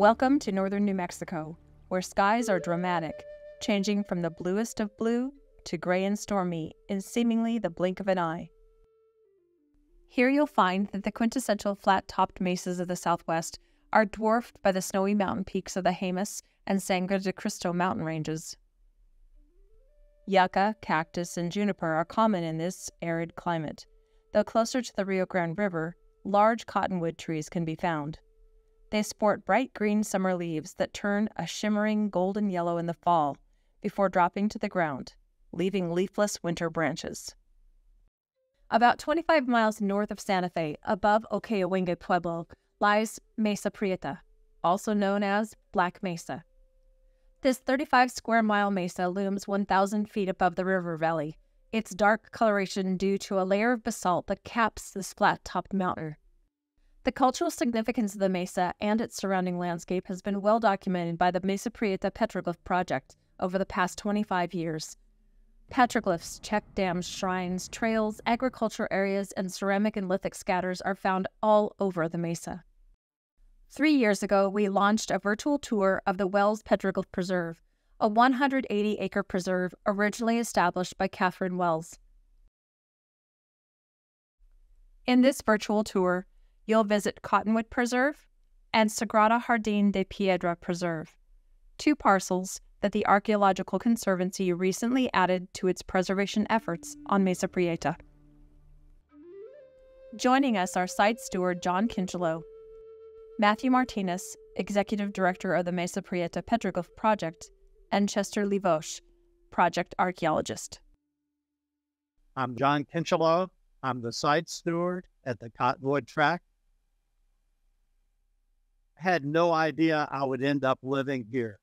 Welcome to northern New Mexico, where skies are dramatic, changing from the bluest of blue to gray and stormy in seemingly the blink of an eye. Here you'll find that the quintessential flat-topped mesas of the Southwest are dwarfed by the snowy mountain peaks of the Jemez and Sangre de Cristo mountain ranges. Yucca, cactus, and juniper are common in this arid climate, though closer to the Rio Grande River, large cottonwood trees can be found. They sport bright green summer leaves that turn a shimmering golden yellow in the fall before dropping to the ground, leaving leafless winter branches. About 25 miles north of Santa Fe, above Archaeological Pueblo, lies Mesa Prieta, also known as Black Mesa. This 35-square-mile mesa looms 1,000 feet above the river valley, its dark coloration due to a layer of basalt that caps this flat-topped mountain. The cultural significance of the mesa and its surrounding landscape has been well documented by the Mesa Prieta Petroglyph Project over the past 25 years. Petroglyphs, check dams, shrines, trails, agricultural areas, and ceramic and lithic scatters are found all over the mesa. 3 years ago, we launched a virtual tour of the Wells Petroglyph Preserve, a 180-acre preserve originally established by Catherine Wells. In this virtual tour, you'll visit Cottonwood Preserve and Sagrada Jardín de Piedra Preserve, two parcels that the Archaeological Conservancy recently added to its preservation efforts on Mesa Prieta. Joining us are site steward John Kincheloe, Matthew Martinez, Executive Director of the Mesa Prieta Petroglyph Project, and Chester Liwosz, Project Archaeologist. I'm John Kincheloe. I'm the site steward at the Cottonwood tract. Had no idea I would end up living here.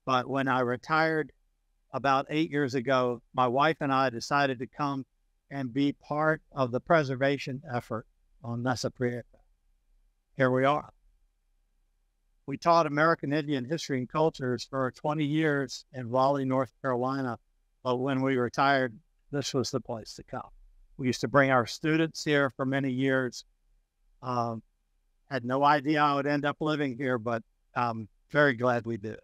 But when I retired about 8 years ago, my wife and I decided to come and be part of the preservation effort on Mesa Prieta. Here we are. We taught American Indian history and cultures for 20 years in Raleigh, North Carolina. But when we retired, this was the place to come. We used to bring our students here for many years. Had no idea I would end up living here, but I'm very glad we did.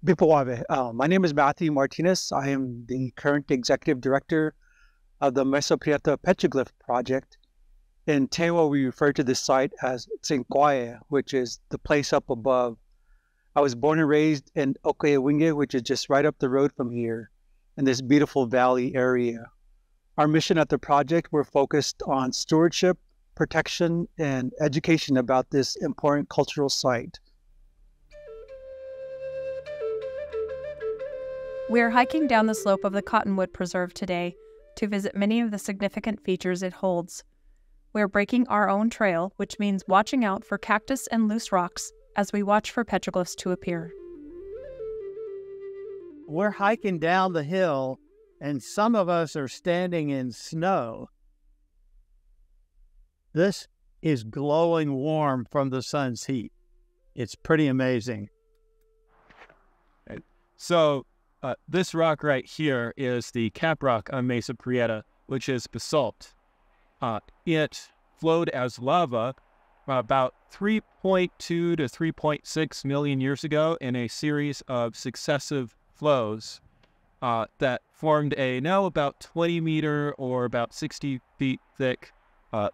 My name is Matthew Martinez. I am the current Executive Director of the Mesa Prieta Petroglyph Project. In Tewa, we refer to this site as Kincheloe, which is the place up above. I was born and raised in Ocoyewinge, which is just right up the road from here, in this beautiful valley area. Our mission at the project, we're focused on stewardship, protection, and education about this important cultural site. We're hiking down the slope of the Cottonwood Preserve today to visit many of the significant features it holds. We're breaking our own trail, which means watching out for cactus and loose rocks as we watch for petroglyphs to appear. We're hiking down the hill, and some of us are standing in snow. This is glowing warm from the sun's heat. It's pretty amazing. So this rock right here is the cap rock on Mesa Prieta, which is basalt. It flowed as lava about 3.2 to 3.6 million years ago in a series of successive flows that formed a now about 20 meter or about 60 feet thick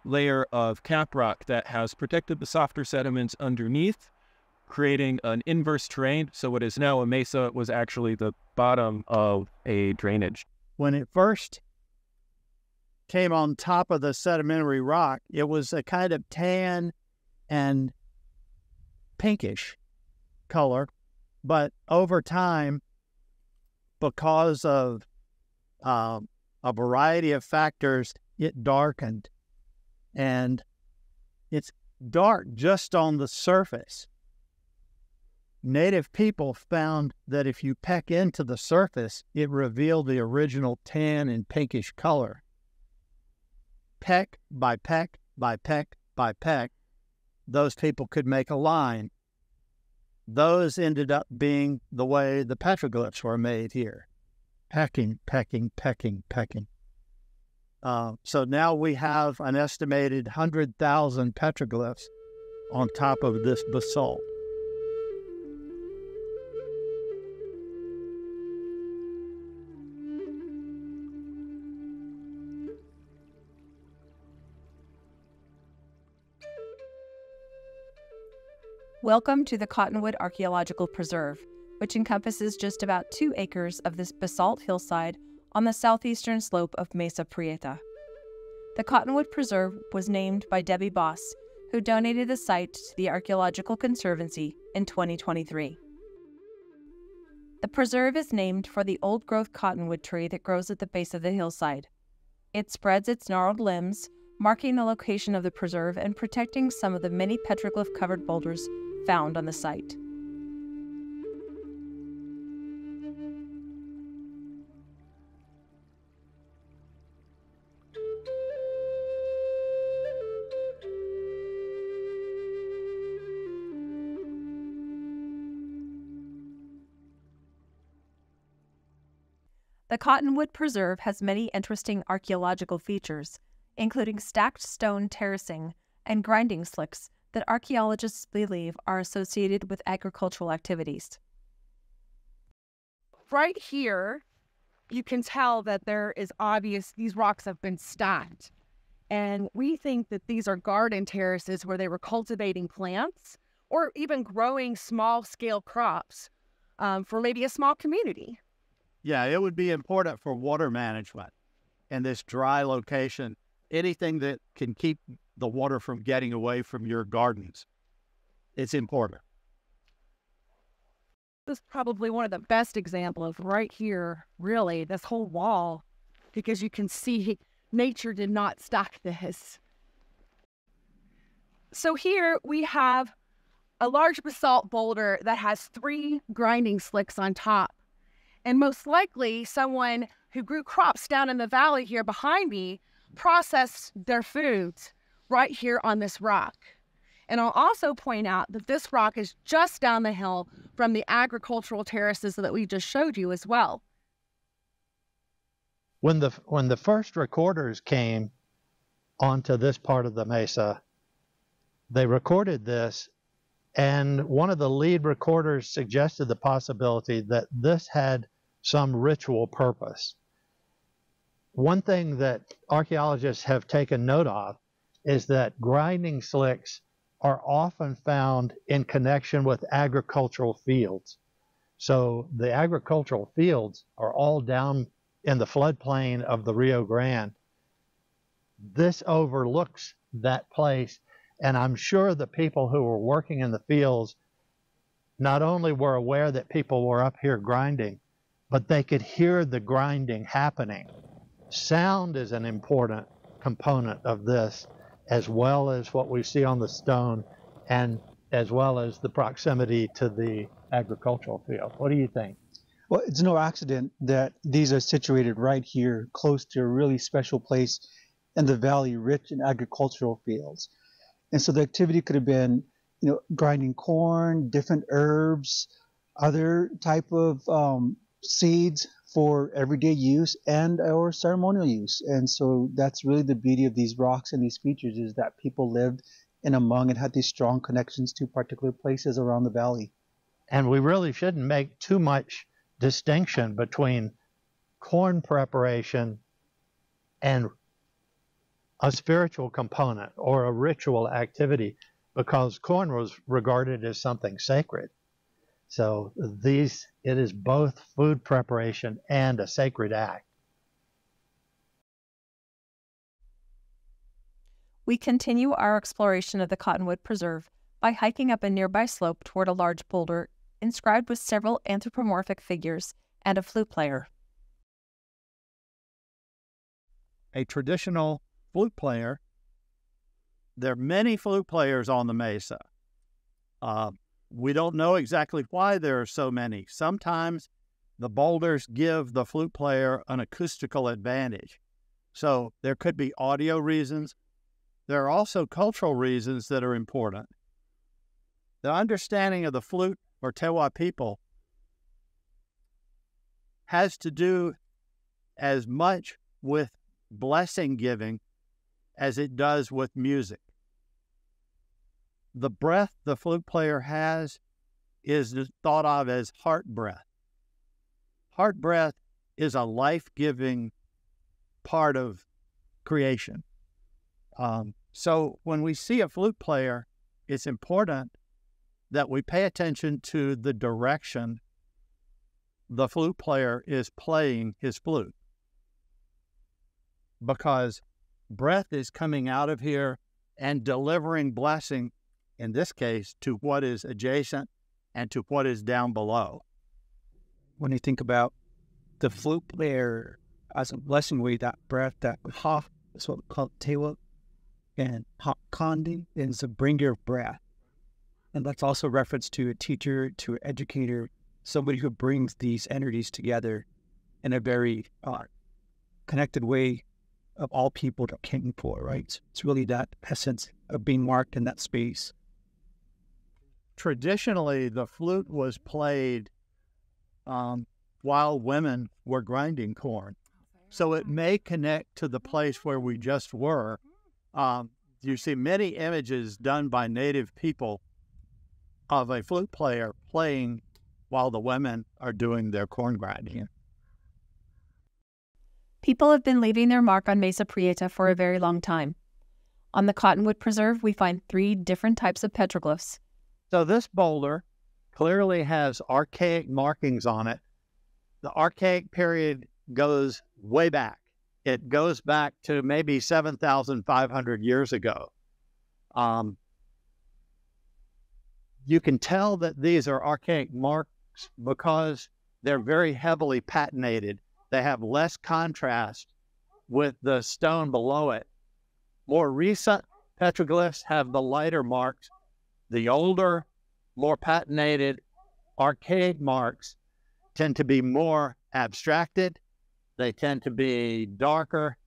layer of cap rock that has protected the softer sediments underneath, creating an inverse terrain. So what is now a mesa was actually the bottom of a drainage. When it first came on top of the sedimentary rock, it was a kind of tan and pinkish color, but over time, because of a variety of factors, it darkened, and it's dark just on the surface. Native people found that if you peck into the surface, it revealed the original tan and pinkish color. Peck by peck by peck by peck, those people could make a line. Those ended up being the way the petroglyphs were made here. Pecking, pecking, pecking, pecking. So now we have an estimated 100,000 petroglyphs on top of this basalt. Welcome to the Cottonwood Archaeological Preserve, which encompasses just about 2 acres of this basalt hillside on the southeastern slope of Mesa Prieta. The Cottonwood Preserve was named by Debbie Boss, who donated the site to the Archaeological Conservancy in 2023. The preserve is named for the old-growth cottonwood tree that grows at the base of the hillside. It spreads its gnarled limbs, marking the location of the preserve and protecting some of the many petroglyph-covered boulders found on the site. The Cottonwood Preserve has many interesting archaeological features, including stacked stone terracing and grinding slicks that archaeologists believe are associated with agricultural activities. Right here, you can tell that there is obvious, these rocks have been stacked. And we think that these are garden terraces where they were cultivating plants or even growing small-scale crops for maybe a small community. Yeah, it would be important for water management in this dry location. Anything that can keep the water from getting away from your gardens, it's important. This is probably one of the best examples right here, really, this whole wall, because you can see nature did not stack this. So here we have a large basalt boulder that has 3 grinding slicks on top. And most likely someone who grew crops down in the valley here behind me processed their foods right here on this rock. And I'll also point out that this rock is just down the hill from the agricultural terraces that we just showed you as well. When the first recorders came onto this part of the mesa, they recorded this, and one of the lead recorders suggested the possibility that this had some ritual purpose. One thing that archaeologists have taken note of is that grinding slicks are often found in connection with agricultural fields. So the agricultural fields are all down in the floodplain of the Rio Grande. This overlooks that place, and I'm sure the people who were working in the fields not only were aware that people were up here grinding, but they could hear the grinding happening. Sound is an important component of this, as well as what we see on the stone, and as well as the proximity to the agricultural field. What do you think? Well, it's no accident that these are situated right here, close to a really special place in the valley, rich in agricultural fields. And so the activity could have been, grinding corn, different herbs, other type of seeds for everyday use and or ceremonial use. And so that's really the beauty of these rocks and these features, is that people lived in among and had these strong connections to particular places around the valley. And we really shouldn't make too much distinction between corn preparation and a spiritual component or a ritual activity, because corn was regarded as something sacred. So it is both food preparation and a sacred act. We continue our exploration of the Cottonwood Preserve by hiking up a nearby slope toward a large boulder inscribed with several anthropomorphic figures and a flute player. A traditional flute player. There are many flute players on the mesa. We don't know exactly why there are so many. Sometimes the boulders give the flute player an acoustical advantage. So there could be audio reasons. There are also cultural reasons that are important. The understanding of the flute or Tewa people has to do as much with blessing giving as it does with music. the breath the flute player has is thought of as heart breath. Heart breath is a life-giving part of creation. So when we see a flute player, it's important that we pay attention to the direction the flute player is playing his flute, because breath is coming out of here and delivering blessing, in this case, to what is adjacent and to what is down below. When you think about the flute player as a blessing way, that breath, that ha, is what we call tewa, and ha kandi is a bringer of breath. And that's also a reference to a teacher, to an educator, somebody who brings these energies together in a very connected way of all people to caring for, right? It's really that essence of being marked in that space. Traditionally, the flute was played while women were grinding corn. So it may connect to the place where we just were. You see many images done by native people of a flute player playing while the women are doing their corn grinding. People have been leaving their mark on Mesa Prieta for a very long time. On the Cottonwood Preserve, we find 3 different types of petroglyphs. So this boulder clearly has archaic markings on it. The archaic period goes way back. It goes back to maybe 7,500 years ago. You can tell that these are archaic marks because they're very heavily patinated. They have less contrast with the stone below it. More recent petroglyphs have the lighter marks. The older, more patinated, archaic marks tend to be more abstracted. They tend to be darker.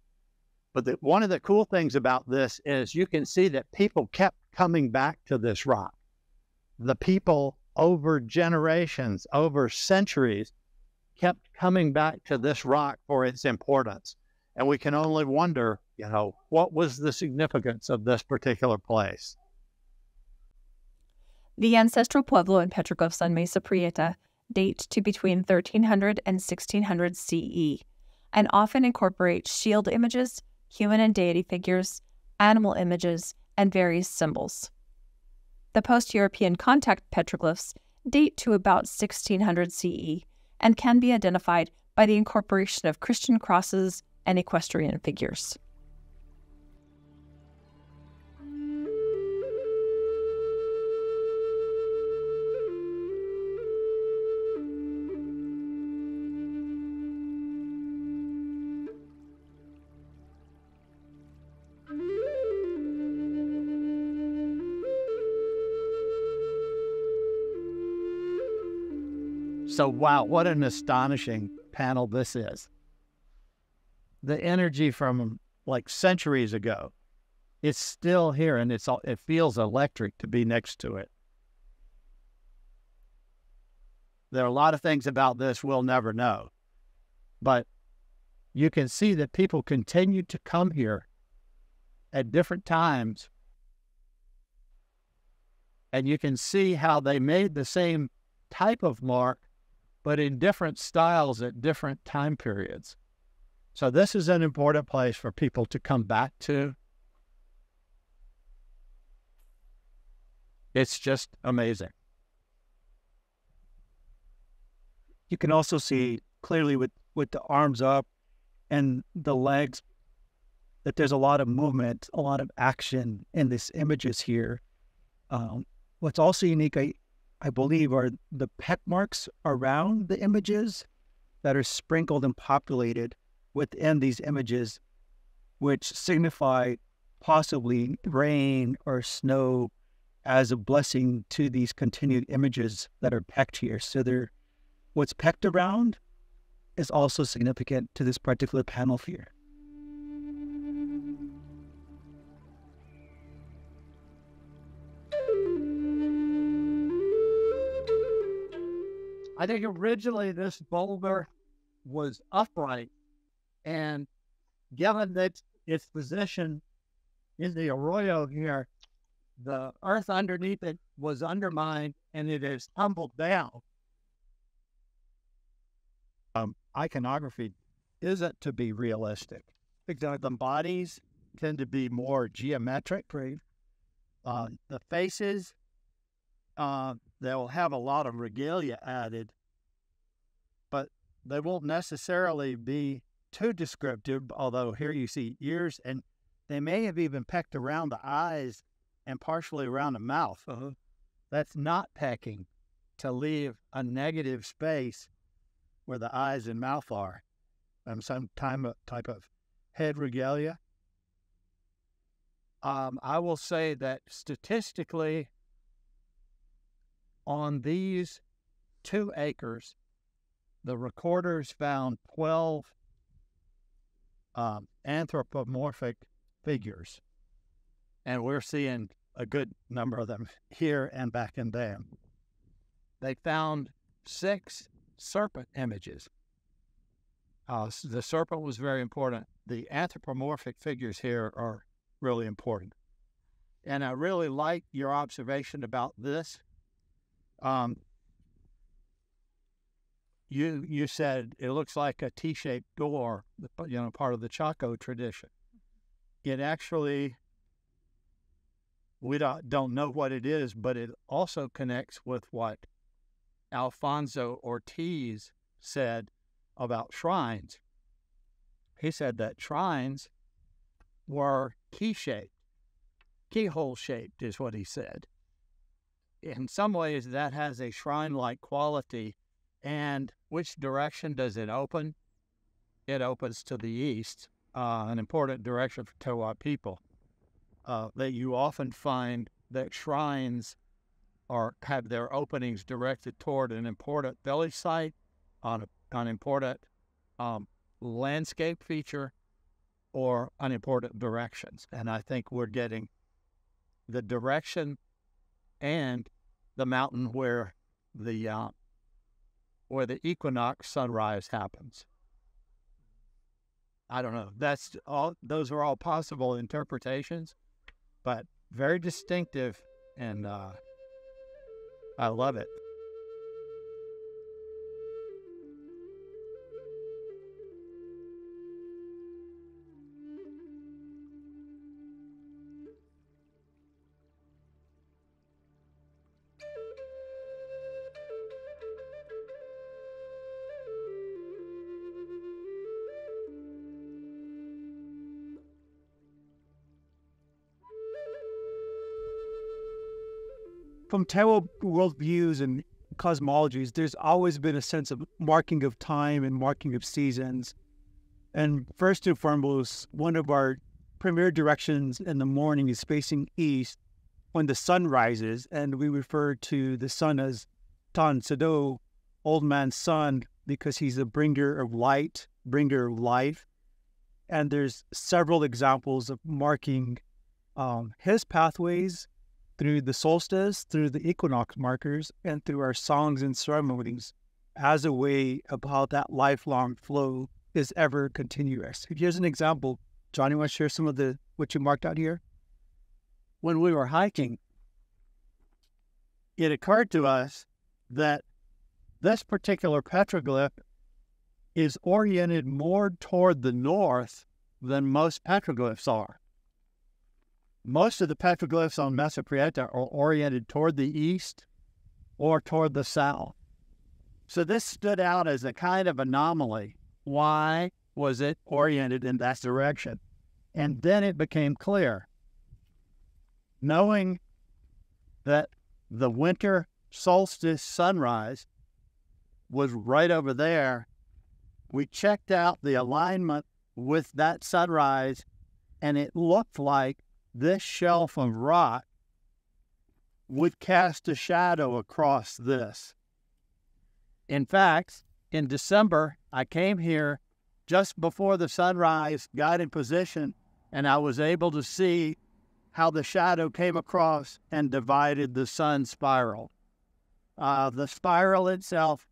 But one of the cool things about this is you can see that people kept coming back to this rock. The people over generations, over centuries, kept coming back to this rock for its importance. And we can only wonder, what was the significance of this particular place? The ancestral Pueblo and petroglyphs on Mesa Prieta date to between 1300 and 1600 CE and often incorporate shield images, human and deity figures, animal images, and various symbols. The post-European contact petroglyphs date to about 1600 CE and can be identified by the incorporation of Christian crosses and equestrian figures. So, wow, what an astonishing panel this is. The energy from like centuries ago, it's still here, and it feels electric to be next to it. There are a lot of things about this we'll never know, but you can see that people continued to come here at different times, and you can see how they made the same type of mark but in different styles at different time periods. So this is an important place for people to come back to. It's just amazing. You can also see clearly with the arms up and the legs that there's a lot of movement, a lot of action in these images here. What's also unique, I believe, are the peck marks around the images that are sprinkled and populated within these images, which signify possibly rain or snow as a blessing to these continued images that are pecked here. So what's pecked around is also significant to this particular panel here. I think originally this boulder was upright, and given that its position in the arroyo here, the earth underneath it was undermined and it has tumbled down. Iconography isn't to be realistic. The bodies tend to be more geometric. The faces, they'll have a lot of regalia added, but they won't necessarily be too descriptive, although here you see ears, and they may have even pecked around the eyes and partially around the mouth. That's not pecking to leave a negative space where the eyes and mouth are, and some type of head regalia. I will say that statistically, on these 2 acres, the recorders found 12 anthropomorphic figures, and we're seeing a good number of them here and back in dam. They found 6 serpent images. The serpent was very important. The anthropomorphic figures here are really important. And I really like your observation about this. You said it looks like a T-shaped door, part of the Chaco tradition. It actually, we don't know what it is, but it also connects with what Alfonso Ortiz said about shrines. He said that shrines were key-shaped. Keyhole-shaped is what he said. In some ways, that has a shrine-like quality. And which direction does it open? It opens to the east, an important direction for Tewa people. That you often find that shrines have their openings directed toward an important village site, on an important landscape feature, or unimportant directions. And I think we're getting the direction and the mountain where the equinox sunrise happens. I don't know. Those are all possible interpretations, but very distinctive, and I love it. From Tewa worldviews and cosmologies, there's always been a sense of marking of time and marking of seasons. And first and foremost, one of our premier directions in the morning is facing east when the sun rises, and we refer to the sun as Tan Sado, old man's sun, because he's a bringer of light, bringer of life. And there's several examples of marking his pathways through the solstice, through the equinox markers, and through our songs and ceremonies as a way of how that lifelong flow is ever continuous. Here's an example. John, you want to share some of what you marked out here? When we were hiking, it occurred to us that this particular petroglyph is oriented more toward the north than most petroglyphs are. Most of the petroglyphs on Mesa Prieta are oriented toward the east or toward the south. So this stood out as a kind of anomaly. Why was it oriented in that direction? And then it became clear. Knowing that the winter solstice sunrise was right over there, we checked out the alignment with that sunrise, and it looked like this shelf of rock would cast a shadow across this. In fact, in December, I came here just before the sunrise, got in position, and I was able to see how the shadow came across and divided the sun spiral. The spiral itself,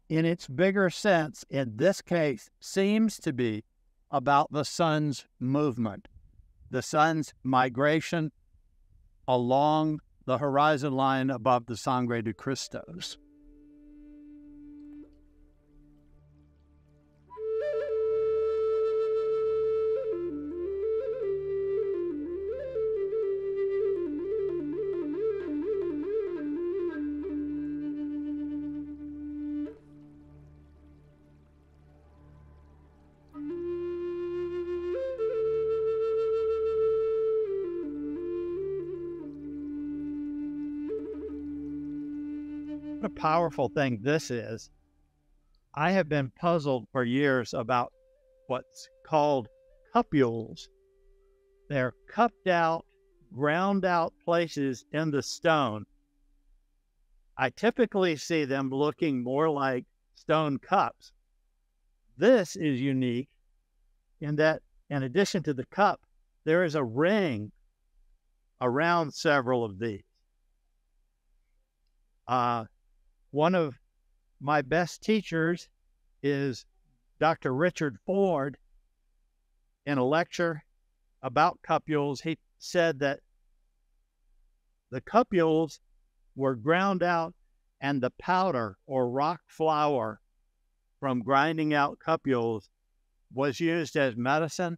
in its bigger sense, in this case, seems to be about the sun's movement, the sun's migration along the horizon line above the Sangre de Cristos. What a powerful thing this is. I have been puzzled for years about what's called cupules. They're cupped out, ground out places in the stone. I typically see them looking more like stone cups. This is unique in that, in addition to the cup, there is a ring around several of these. One of my best teachers is Dr. Richard Ford. In a lecture about cupules, he said that the cupules were ground out and the powder or rock flour from grinding out cupules was used as medicine.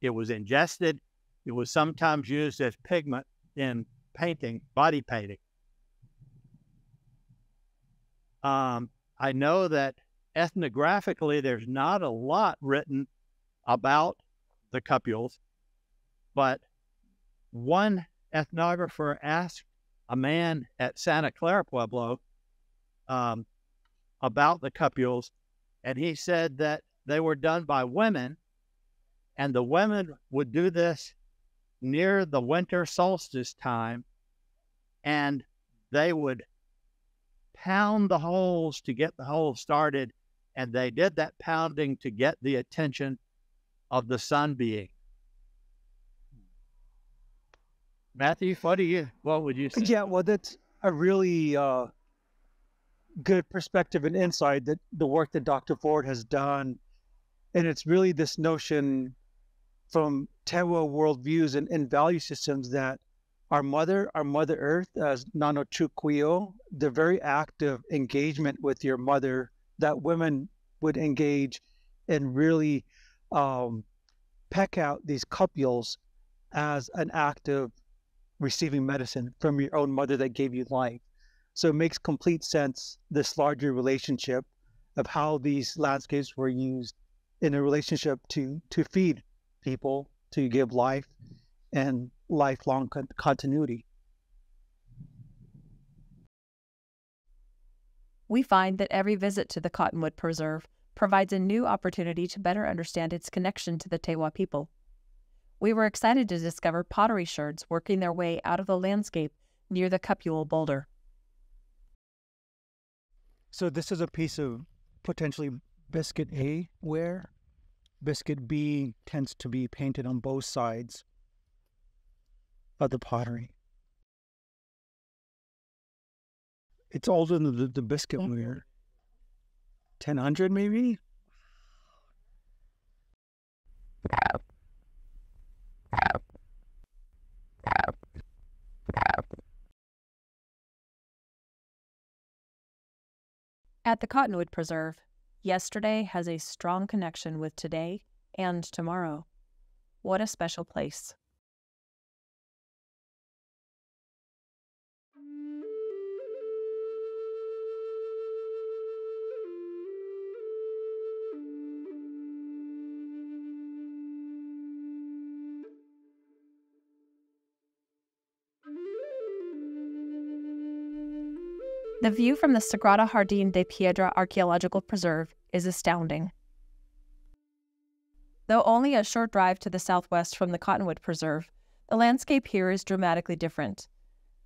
It was ingested. It was sometimes used as pigment in painting, body painting. I know that ethnographically there's not a lot written about the cupules, but one ethnographer asked a man at Santa Clara Pueblo about the cupules, and he said that they were done by women, and the women would do this near the winter solstice time, and they would pound the holes to get the holes started, and they did that pounding to get the attention of the sun being. Matthew, what would you say? Yeah, well, that's a really good perspective and insight that the work that Dr. Ford has done. And it's really this notion from Tewa worldviews and value systems that our Mother Earth, as Nano Chukwio, the very active engagement with your mother that women would engage and really peck out these cupules as an act of receiving medicine from your own mother that gave you life. So it makes complete sense, this larger relationship of how these landscapes were used in a relationship to feed people, to give life and lifelong continuity. We find that every visit to the Cottonwood Preserve provides a new opportunity to better understand its connection to the Tewa people. We were excited to discover pottery sherds working their way out of the landscape near the cupule boulder. So this is a piece of potentially biscuit A ware. Biscuit B tends to be painted on both sides of the pottery. It's older than the biscuit ware. 1000 maybe? At the Cottonwood Preserve, yesterday has a strong connection with today and tomorrow. What a special place. The view from the Sagrada Jardín de Piedra Archaeological Preserve is astounding. Though only a short drive to the southwest from the Cottonwood Preserve, the landscape here is dramatically different.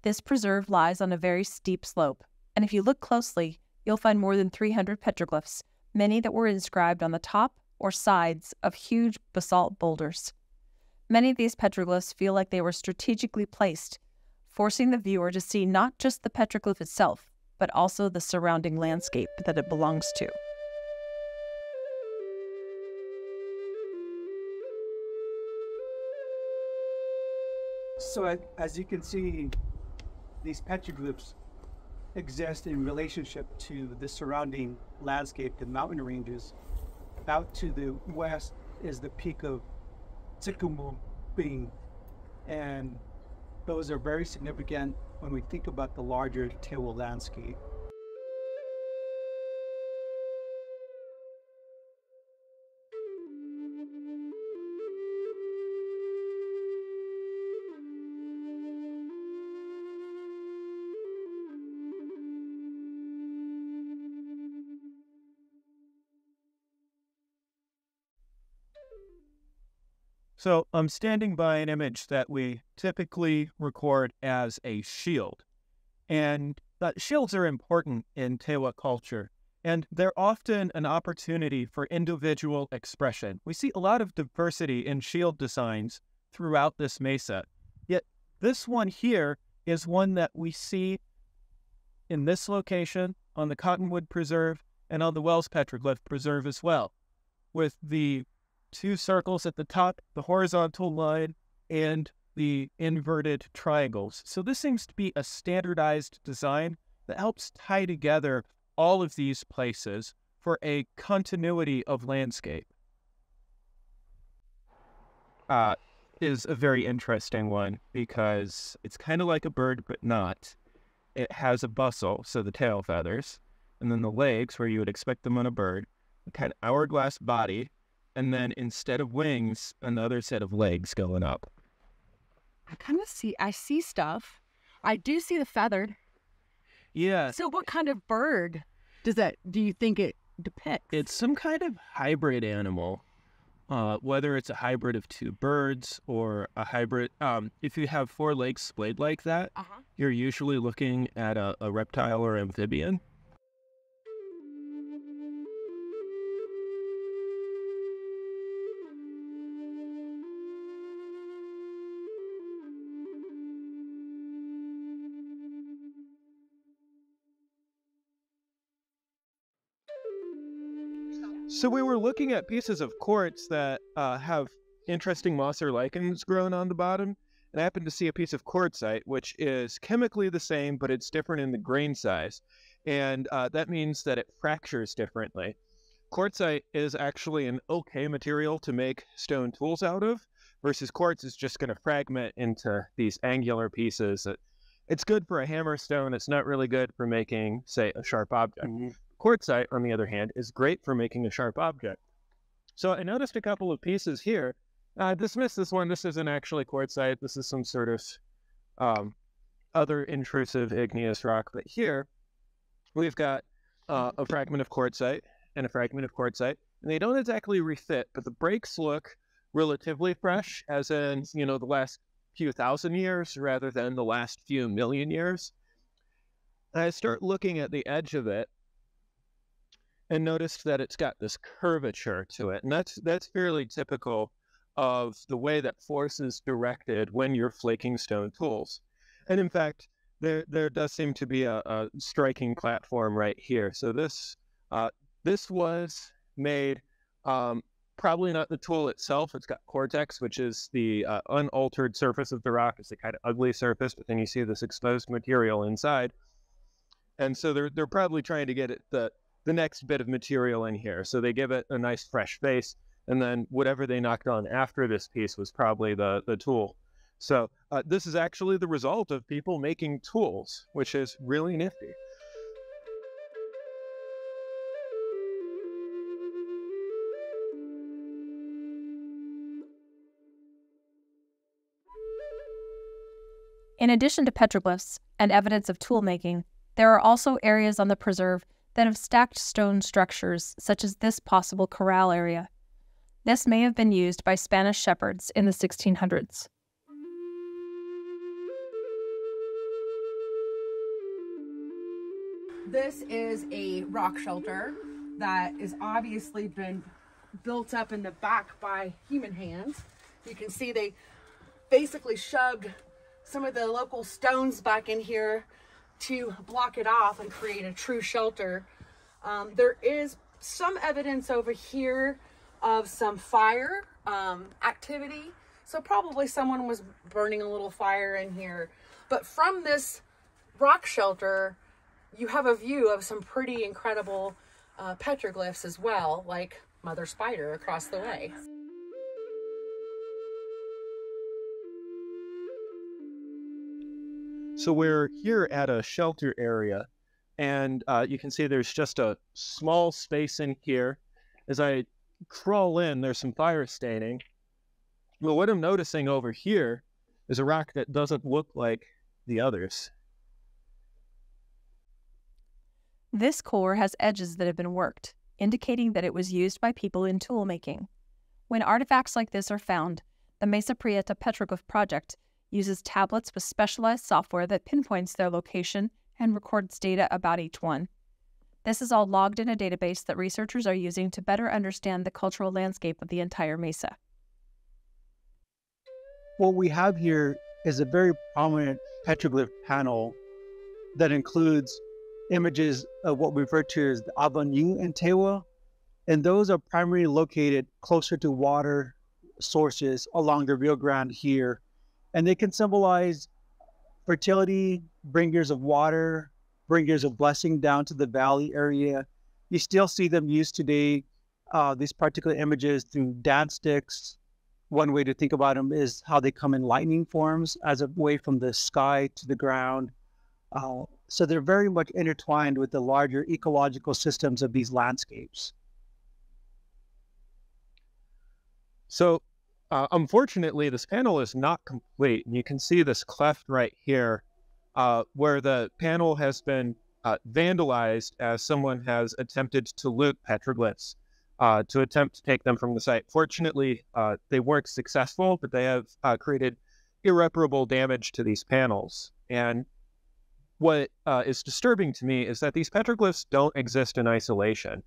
This preserve lies on a very steep slope, and if you look closely, you'll find more than 300 petroglyphs, many that were inscribed on the top or sides of huge basalt boulders. Many of these petroglyphs feel like they were strategically placed, forcing the viewer to see not just the petroglyph itself, but also the surrounding landscape that it belongs to. So as you can see, these petroglyphs exist in relationship to the surrounding landscape, the mountain ranges. Out to the west is the peak of Kincheloe, and those are very significant when we think about the larger Tewa landscape. So I'm standing by an image that we typically record as a shield. And shields are important in Tewa culture, and they're often an opportunity for individual expression. We see a lot of diversity in shield designs throughout this mesa. Yet this one here is one that we see in this location, on the Cottonwood Preserve, and on the Liwosz Petroglyph Preserve as well, with the two circles at the top, the horizontal line, and the inverted triangles. So this seems to be a standardized design that helps tie together all of these places for a continuity of landscape. Is a very interesting one because it's kind of like a bird, but not. It has a bustle, so the tail feathers, and then the legs, where you would expect them on a bird, a kind of hourglass body, and then instead of wings, another set of legs going up. I see stuff. I do see the feathered. Yeah. So what kind of bird do you think it depicts? It's some kind of hybrid animal, whether it's a hybrid of two birds or a hybrid. If you have four legs splayed like that, you're usually looking at a reptile or amphibian. So we were looking at pieces of quartz that have interesting moss or lichens grown on the bottom, and I happened to see a piece of quartzite, which is chemically the same, but it's different in the grain size, and that means that it fractures differently. Quartzite is actually an okay material to make stone tools out of, versus quartz is just going to fragment into these angular pieces. It's good for a hammer stone. It's not really good for making, say, a sharp object. Quartzite, on the other hand, is great for making a sharp object. So I noticed a couple of pieces here. Dismiss this one. This isn't actually quartzite. This is some sort of other intrusive igneous rock. But here, we've got a fragment of quartzite and a fragment of quartzite. And they don't exactly refit, but the breaks look relatively fresh, as in, the last few thousand years rather than the last few million years. And I start looking at the edge of it, and noticed that it's got this curvature to it. And that's fairly typical of the way that force is directed when you're flaking stone tools. And in fact, there does seem to be a striking platform right here. So this was made, probably not the tool itself. It's got cortex, which is the unaltered surface of the rock. It's a kind of ugly surface, but then you see this exposed material inside. And so they're probably trying to get it the next bit of material in here. So they give it a nice fresh face, and then whatever they knocked on after this piece was probably the tool. So this is actually the result of people making tools, which is really nifty. In addition to petroglyphs and evidence of tool making, there are also areas on the preserve that have stacked stone structures, such as this possible corral area. This may have been used by Spanish shepherds in the 1600s. This is a rock shelter that is obviously been built up in the back by human hands. You can see they basically shoved some of the local stones back in here to block it off and create a true shelter. There is some evidence over here of some fire activity. So probably someone was burning a little fire in here. But from this rock shelter, you have a view of some pretty incredible petroglyphs as well, like Mother Spider across the way. So we're here at a shelter area, and you can see there's just a small space in here. As I crawl in, there's some fire staining. Well, what I'm noticing over here is a rock that doesn't look like the others. This core has edges that have been worked, indicating that it was used by people in tool making. When artifacts like this are found, the Mesa Prieta Petroglyph Project uses tablets with specialized software that pinpoints their location and records data about each one. This is all logged in a database that researchers are using to better understand the cultural landscape of the entire mesa. What we have here is a very prominent petroglyph panel that includes images of what we refer to as the avenue and tewa, and those are primarily located closer to water sources along the Rio Grande here, and they can symbolize fertility, bringers of water, bringers of blessing down to the valley area. You still see them used today, these particular images, through dance sticks. One way to think about them is how they come in lightning forms as a way from the sky to the ground. So they're very much intertwined with the larger ecological systems of these landscapes. So unfortunately, this panel is not complete. And you can see this cleft right here where the panel has been vandalized as someone has attempted to loot petroglyphs to attempt to take them from the site. Fortunately, they weren't successful, but they have created irreparable damage to these panels. And what is disturbing to me is that these petroglyphs don't exist in isolation.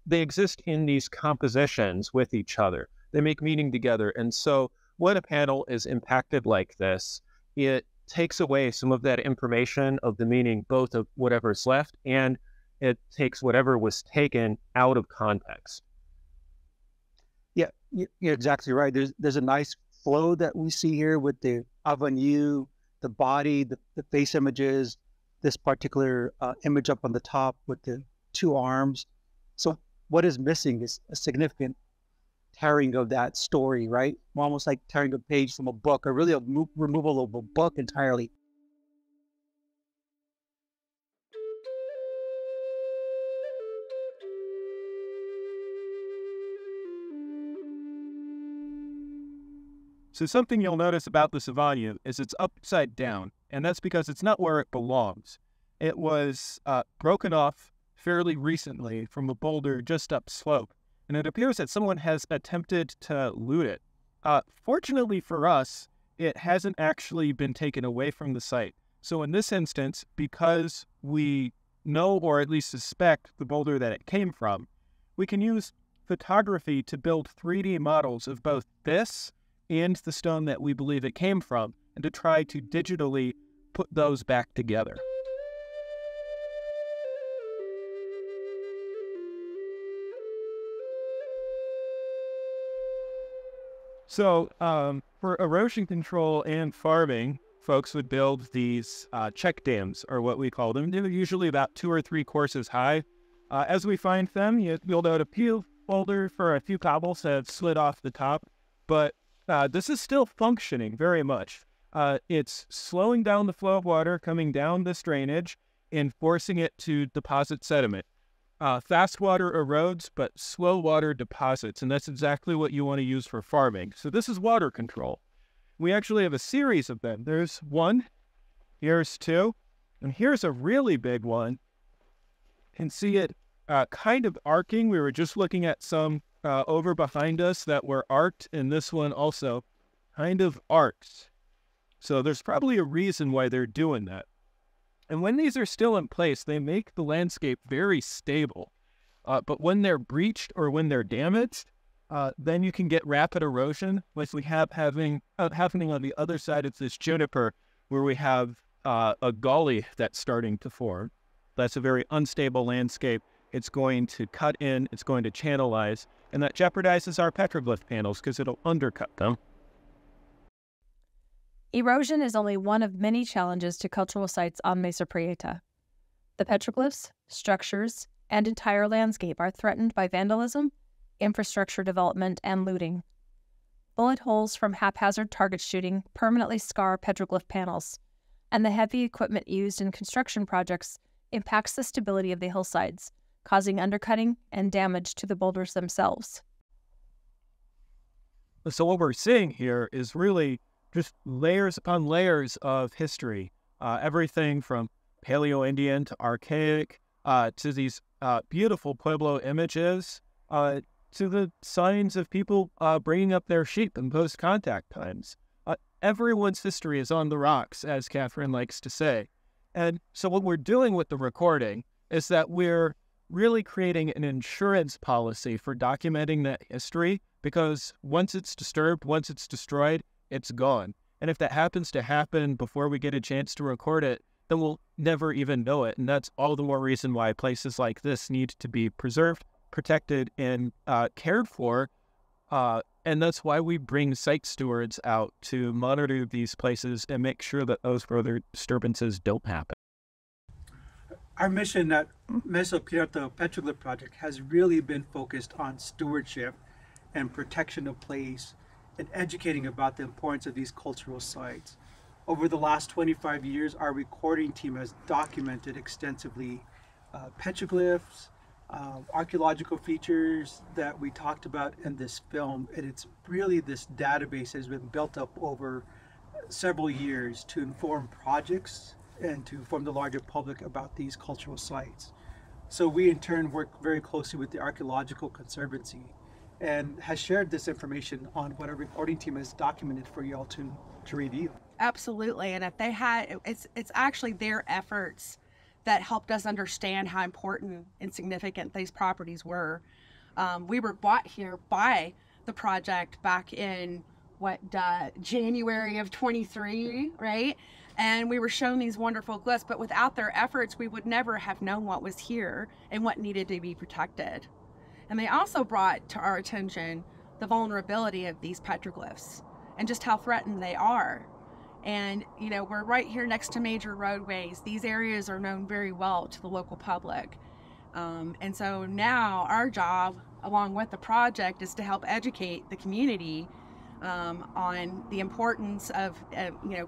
They exist in these compositions with each other. They make meaning together. And so when a panel is impacted like this, it takes away some of that information of the meaning, both of whatever's left, and it takes whatever was taken out of context. Yeah, you're exactly right. There's a nice flow that we see here with the avenue, the body, the face images, this particular image up on the top with the two arms. So what is missing is a significant tearing of that story, right? Almost like tearing a page from a book, or really a removal of a book entirely. So something you'll notice about the Savania is it's upside down, and that's because it's not where it belongs. It was broken off fairly recently from a boulder just upslope, and it appears that someone has attempted to loot it. Fortunately for us, it hasn't actually been taken away from the site. So in this instance, because we know or at least suspect the boulder that it came from, we can use photography to build 3D models of both this and the stone that we believe it came from, and to try to digitally put those back together. So for erosion control and farming, folks would build these check dams, or what we call them. They're usually about 2 or 3 courses high. As we find them, you build out a few boulder for a few cobbles that have slid off the top, but this is still functioning very much. It's slowing down the flow of water coming down this drainage and forcing it to deposit sediment. Fast water erodes, but slow water deposits, and that's exactly what you want to use for farming. So this is water control. We actually have a series of them. There's 1, here's 2, and here's a really big one. You can see it kind of arcing. We were just looking at some over behind us that were arced, and this one also kind of arcs. So there's probably a reason why they're doing that. And when these are still in place, they make the landscape very stable. But when they're breached or when they're damaged, then you can get rapid erosion, like we have happening on the other side of this juniper, where we have a gully that's starting to form. That's a very unstable landscape. It's going to cut in, it's going to channelize, and that jeopardizes our petroglyph panels because it'll undercut them. Erosion is only one of many challenges to cultural sites on Mesa Prieta. The petroglyphs, structures, and entire landscape are threatened by vandalism, infrastructure development, and looting. Bullet holes from haphazard target shooting permanently scar petroglyph panels, and the heavy equipment used in construction projects impacts the stability of the hillsides, causing undercutting and damage to the boulders themselves. So what we're seeing here is really just layers upon layers of history, everything from Paleo-Indian to archaic, to these beautiful Pueblo images, to the signs of people bringing up their sheep in post-contact times. Everyone's history is on the rocks, as Catherine likes to say. And so what we're doing with the recording is that we're really creating an insurance policy for documenting that history, because once it's disturbed, once it's destroyed, it's gone. And if that happens to happen before we get a chance to record it, then we'll never even know it. And that's all the more reason why places like this need to be preserved, protected, and cared for. And that's why we bring site stewards out to monitor these places and make sure that those further disturbances don't happen. Our mission at Mesa Prieta Petroglyph Project has really been focused on stewardship and protection of place and educating about the importance of these cultural sites. Over the last 25 years, our recording team has documented extensively petroglyphs, archaeological features that we talked about in this film, and it's really, this database has been built up over several years to inform projects and to inform the larger public about these cultural sites. So we in turn work very closely with the Archaeological Conservancy and has shared this information on what our recording team has documented for y'all to review. Absolutely, and if they had, it's actually their efforts that helped us understand how important and significant these properties were. We were brought here by the project back in January of 23, right? And we were shown these wonderful glyphs, but without their efforts, we would never have known what was here and what needed to be protected. And they also brought to our attention the vulnerability of these petroglyphs and just how threatened they are. And, you know, we're right here next to major roadways. These areas are known very well to the local public. And so now our job, along with the project, is to help educate the community on the importance of,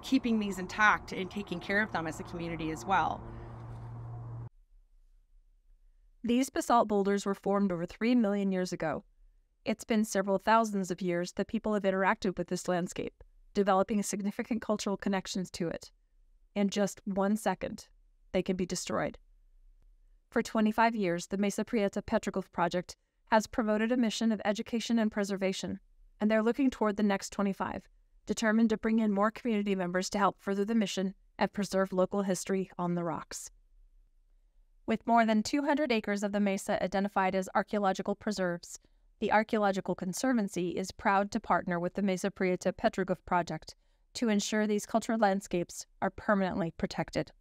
keeping these intact and taking care of them as a community as well. These basalt boulders were formed over 3 million years ago. It's been several thousands of years that people have interacted with this landscape, developing significant cultural connections to it. In just 1 second, they can be destroyed. For 25 years, the Mesa Prieta Petroglyph Project has promoted a mission of education and preservation, and they're looking toward the next 25, determined to bring in more community members to help further the mission and preserve local history on the rocks. With more than 200 acres of the mesa identified as archaeological preserves, the Archaeological Conservancy is proud to partner with the Mesa Prieta Petroglyph Project to ensure these cultural landscapes are permanently protected.